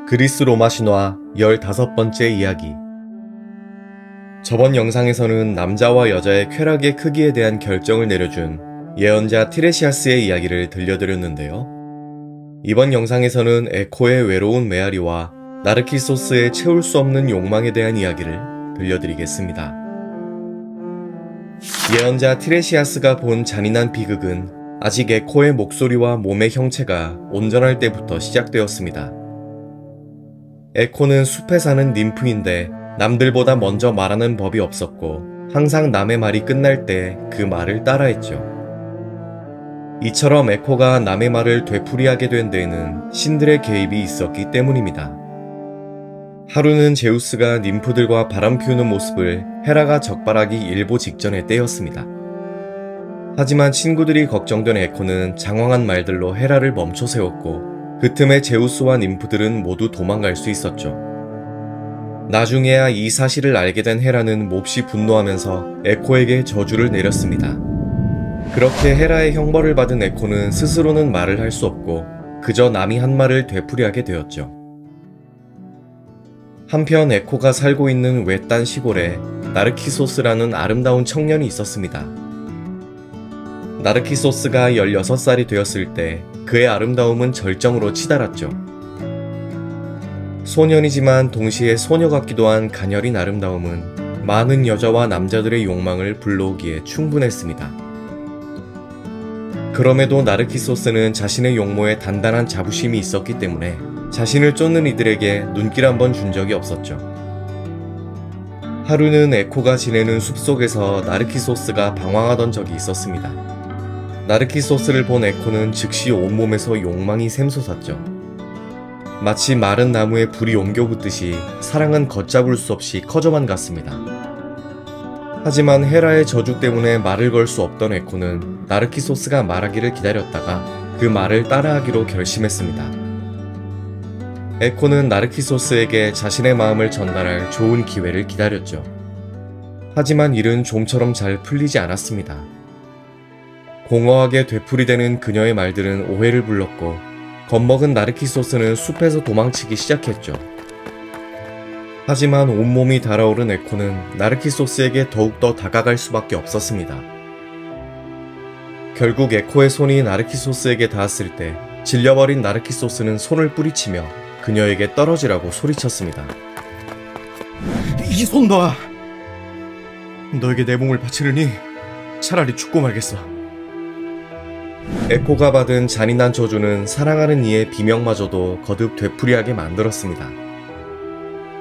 그리스 로마 신화 15번째 이야기. 저번 영상에서는 남자와 여자의 쾌락의 크기에 대한 결정을 내려준 예언자 티레시아스의 이야기를 들려드렸는데요. 이번 영상에서는 에코의 외로운 메아리와 나르키소스의 채울 수 없는 욕망에 대한 이야기를 들려드리겠습니다. 예언자 티레시아스가 본 잔인한 비극은 아직 에코의 목소리와 몸의 형체가 온전할 때부터 시작되었습니다. 에코는 숲에 사는 ним프인데 남들보다 먼저 말하는 법이 없었고 항상 남의 말이 끝날 때 그 말을 따라했죠. 이처럼 에코가 남의 말을 되풀이하게 된 데에는 신들의 개입이 있었기 때문입니다. 하루는 제우스가 ним프들과 바람 피우는 모습을 헤라가 적발하기 일보 직전의 때였습니다. 하지만 친구들이 걱정된 에코는 장황한 말들로 헤라를 멈춰 세웠고 그 틈에 제우스와 ним프들은 모두 도망갈 수 있었죠. 나중에야 이 사실을 알게 된 헤라는 몹시 분노하면서 에코에게 저주를 내렸습니다. 그렇게 헤라의 형벌을 받은 에코는 스스로는 말을 할 수 없고 그저 남이 한 말을 되풀이하게 되었죠. 한편 에코가 살고 있는 외딴 시골에 나르키소스라는 아름다운 청년이 있었습니다. 나르키소스가 16살이 되었을 때 그의 아름다움은 절정으로 치달았죠. 소년이지만 동시에 소녀 같기도 한 가녀린 아름다움은 많은 여자와 남자들의 욕망을 불러오기에 충분했습니다. 그럼에도 나르키소스는 자신의 용모에 단단한 자부심이 있었기 때문에 자신을 쫓는 이들에게 눈길 한 번 준 적이 없었죠. 하루는 에코가 지내는 숲속에서 나르키소스가 방황하던 적이 있었습니다. 나르키소스를 본 에코는 즉시 온몸에서 욕망이 샘솟았죠. 마치 마른 나무에 불이 옮겨붙듯이 사랑은 걷잡을 수 없이 커져만 갔습니다. 하지만 헤라의 저주 때문에 말을 걸 수 없던 에코는 나르키소스가 말하기를 기다렸다가 그 말을 따라하기로 결심했습니다. 에코는 나르키소스에게 자신의 마음을 전달할 좋은 기회를 기다렸죠. 하지만 일은 좀처럼 잘 풀리지 않았습니다. 공허하게 되풀이되는 그녀의 말들은 오해를 불렀고 겁먹은 나르키소스는 숲에서 도망치기 시작했죠. 하지만 온몸이 달아오른 에코는 나르키소스에게 더욱더 다가갈 수밖에 없었습니다. 결국 에코의 손이 나르키소스에게 닿았을 때 질려버린 나르키소스는 손을 뿌리치며 그녀에게 떨어지라고 소리쳤습니다. 이 손 놔! 너에게 내 몸을 바치려니 차라리 죽고 말겠어. 에코가 받은 잔인한 저주는 사랑하는 이의 비명마저도 거듭 되풀이하게 만들었습니다.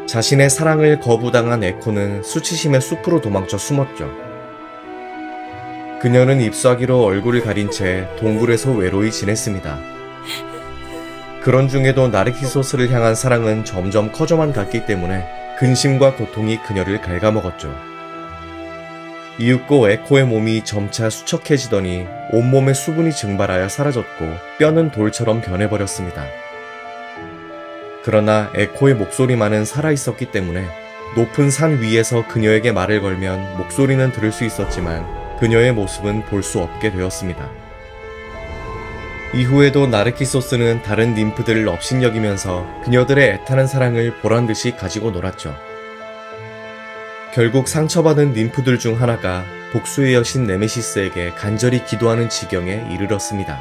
자신의 사랑을 거부당한 에코는 수치심에 숲으로 도망쳐 숨었죠. 그녀는 잎사귀로 얼굴을 가린 채 동굴에서 외로이 지냈습니다. 그런 중에도 나르키소스를 향한 사랑은 점점 커져만 갔기 때문에 근심과 고통이 그녀를 갉아먹었죠. 이윽고 에코의 몸이 점차 수척해지더니 온몸의 수분이 증발하여 사라졌고 뼈는 돌처럼 변해버렸습니다. 그러나 에코의 목소리만은 살아있었기 때문에 높은 산 위에서 그녀에게 말을 걸면 목소리는 들을 수 있었지만 그녀의 모습은 볼 수 없게 되었습니다. 이후에도 나르키소스는 다른 ним프들을 업신여기면서 그녀들의 애타는 사랑을 보란듯이 가지고 놀았죠. 결국 상처받은 ним프들 중 하나가 복수의 여신 네메시스에게 간절히 기도하는 지경에 이르렀습니다.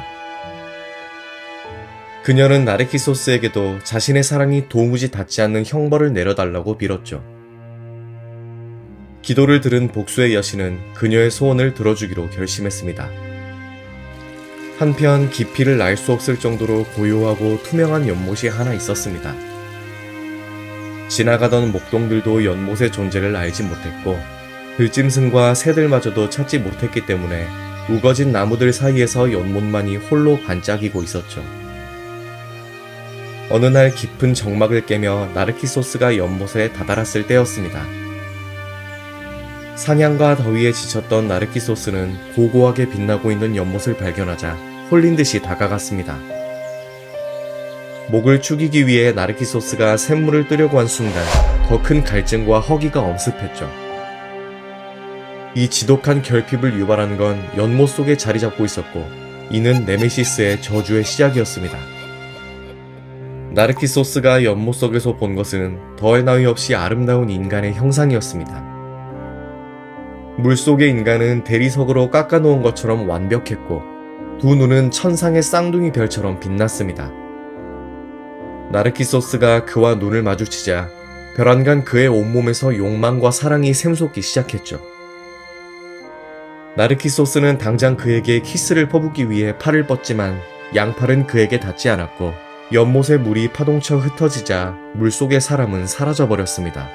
그녀는 나르키소스에게도 자신의 사랑이 도무지 닿지 않는 형벌을 내려달라고 빌었죠. 기도를 들은 복수의 여신은 그녀의 소원을 들어주기로 결심했습니다. 한편 깊이를 알 수 없을 정도로 고요하고 투명한 연못이 하나 있었습니다. 지나가던 목동들도 연못의 존재를 알지 못했고 들짐승과 새들마저도 찾지 못했기 때문에 우거진 나무들 사이에서 연못만이 홀로 반짝이고 있었죠. 어느 날 깊은 정막을 깨며 나르키소스가 연못에 다다랐을 때였습니다. 사냥과 더위에 지쳤던 나르키소스는 고고하게 빛나고 있는 연못을 발견하자 홀린 듯이 다가갔습니다. 목을 축이기 위해 나르키소스가 샘물을 뜨려고 한 순간 더 큰 갈증과 허기가 엄습했죠. 이 지독한 결핍을 유발한 건 연못 속에 자리 잡고 있었고 이는 네메시스의 저주의 시작이었습니다. 나르키소스가 연못 속에서 본 것은 더할 나위 없이 아름다운 인간의 형상이었습니다. 물속의 인간은 대리석으로 깎아놓은 것처럼 완벽했고 두 눈은 천상의 쌍둥이 별처럼 빛났습니다. 나르키소스가 그와 눈을 마주치자 벼랑간 그의 온몸에서 욕망과 사랑이 샘솟기 시작했죠. 나르키소스는 당장 그에게 키스를 퍼붓기 위해 팔을 뻗지만 양팔은 그에게 닿지 않았고 연못의 물이 파동쳐 흩어지자 물속의 사람은 사라져버렸습니다.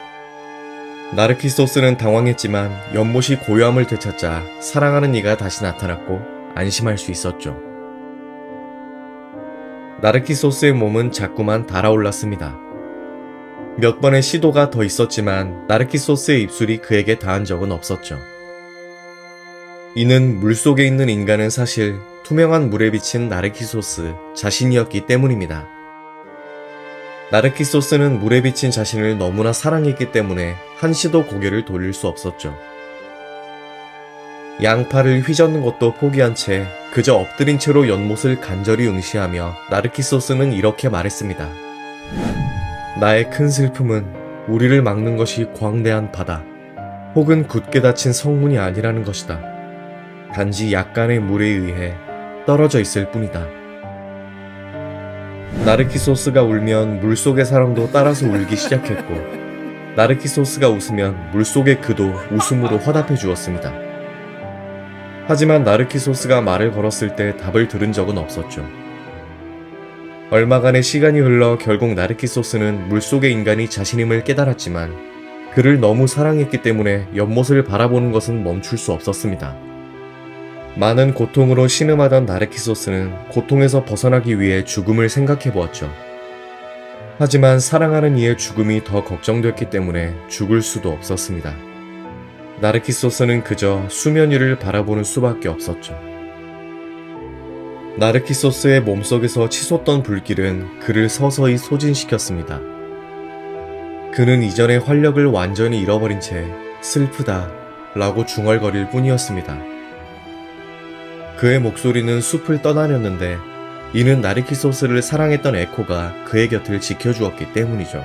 나르키소스는 당황했지만 연못이 고요함을 되찾자 사랑하는 이가 다시 나타났고 안심할 수 있었죠. 나르키소스의 몸은 자꾸만 달아올랐습니다. 몇 번의 시도가 더 있었지만 나르키소스의 입술이 그에게 닿은 적은 없었죠. 이는 물속에 있는 인간은 사실 투명한 물에 비친 나르키소스 자신이었기 때문입니다. 나르키소스는 물에 비친 자신을 너무나 사랑했기 때문에 한시도 고개를 돌릴 수 없었죠. 양팔을 휘젓는 것도 포기한 채 그저 엎드린 채로 연못을 간절히 응시하며 나르키소스는 이렇게 말했습니다. 나의 큰 슬픔은 우리를 막는 것이 광대한 바다 혹은 굳게 닫힌 성문이 아니라는 것이다. 단지 약간의 물에 의해 떨어져 있을 뿐이다. 나르키소스가 울면 물속의 사람도 따라서 울기 시작했고 나르키소스가 웃으면 물속의 그도 웃음으로 화답해 주었습니다. 하지만 나르키소스가 말을 걸었을 때 답을 들은 적은 없었죠. 얼마간의 시간이 흘러 결국 나르키소스는 물속의 인간이 자신임을 깨달았지만 그를 너무 사랑했기 때문에 연못을 바라보는 것은 멈출 수 없었습니다. 많은 고통으로 신음하던 나르키소스는 고통에서 벗어나기 위해 죽음을 생각해 보았죠. 하지만 사랑하는 이의 죽음이 더 걱정됐기 때문에 죽을 수도 없었습니다. 나르키소스는 그저 수면 위를 바라보는 수밖에 없었죠. 나르키소스의 몸속에서 치솟던 불길은 그를 서서히 소진시켰습니다. 그는 이전의 활력을 완전히 잃어버린 채 슬프다 라고 중얼거릴 뿐이었습니다. 그의 목소리는 숲을 떠다녔는데 이는 나르키소스를 사랑했던 에코가 그의 곁을 지켜주었기 때문이죠.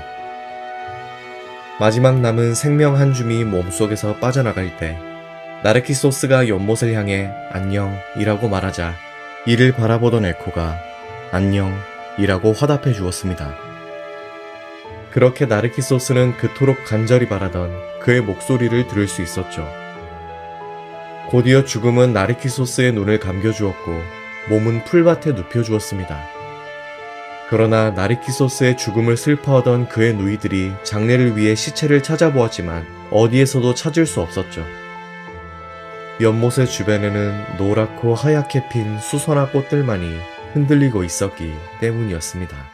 마지막 남은 생명 한 줌이 몸속에서 빠져나갈 때 나르키소스가 연못을 향해 안녕이라고 말하자 이를 바라보던 에코가 안녕이라고 화답해 주었습니다. 그렇게 나르키소스는 그토록 간절히 바라던 그의 목소리를 들을 수 있었죠. 곧이어 죽음은 나르키소스의 눈을 감겨주었고 몸은 풀밭에 눕혀주었습니다. 그러나 나르키소스의 죽음을 슬퍼하던 그의 누이들이 장례를 위해 시체를 찾아보았지만 어디에서도 찾을 수 없었죠. 연못의 주변에는 노랗고 하얗게 핀 수선화 꽃들만이 흔들리고 있었기 때문이었습니다.